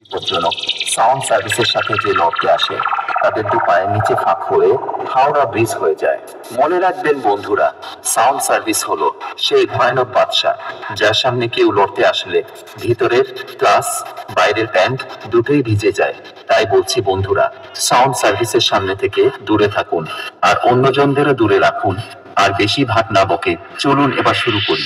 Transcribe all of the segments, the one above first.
বিপজ্জনক। সাউন্ড সার্ভিসের সাথে যে লড়তে আসে তাদের দু পায়ের নিচে ফাঁক হয়ে হাওড়া ব্রিজ হয়ে যায়। মনে রাখবেন বন্ধুরা, সাউন্ড সার্ভিস হলো সেই ভয়ানক বাদশা যার সামনে কেউ লড়তে আসলে ভিতরের প্লাস বাইরের প্যান্ট দুটোই ভিজে যায়। তাই বলছি বন্ধুরা, সাউন্ড সার্ভিসের সামনে থেকে দূরে থাকুন আর অন্যজনদেরও দূরে রাখুন। আর বেশি ভাত না বকে চলুন এবার শুরু করি।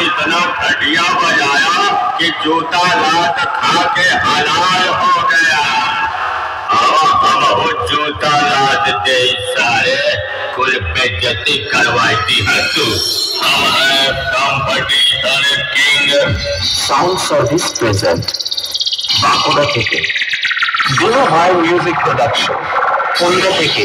इतना घटिया बजाया कि जूता लात खा के हलाल हो गया। हम वो जूता लात दे सारे कुल बेइज्जती करवाती है तू। हम है competition king. Sound service present Bankura থেকে zero high music production Kolkata থেকে।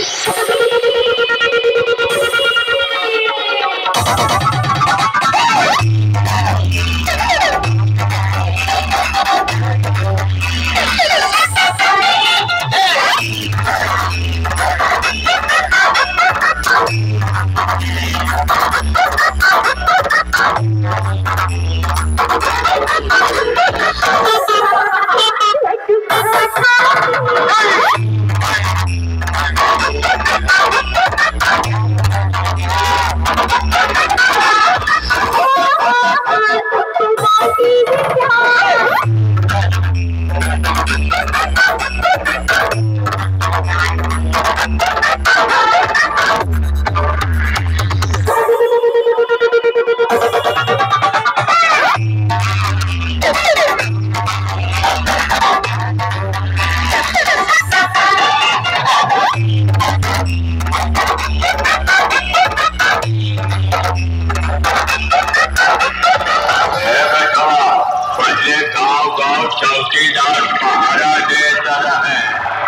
चौकीदार पहरा देता रहे,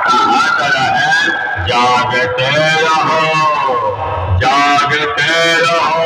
कहता रहे जागते रहो, जागते रहो।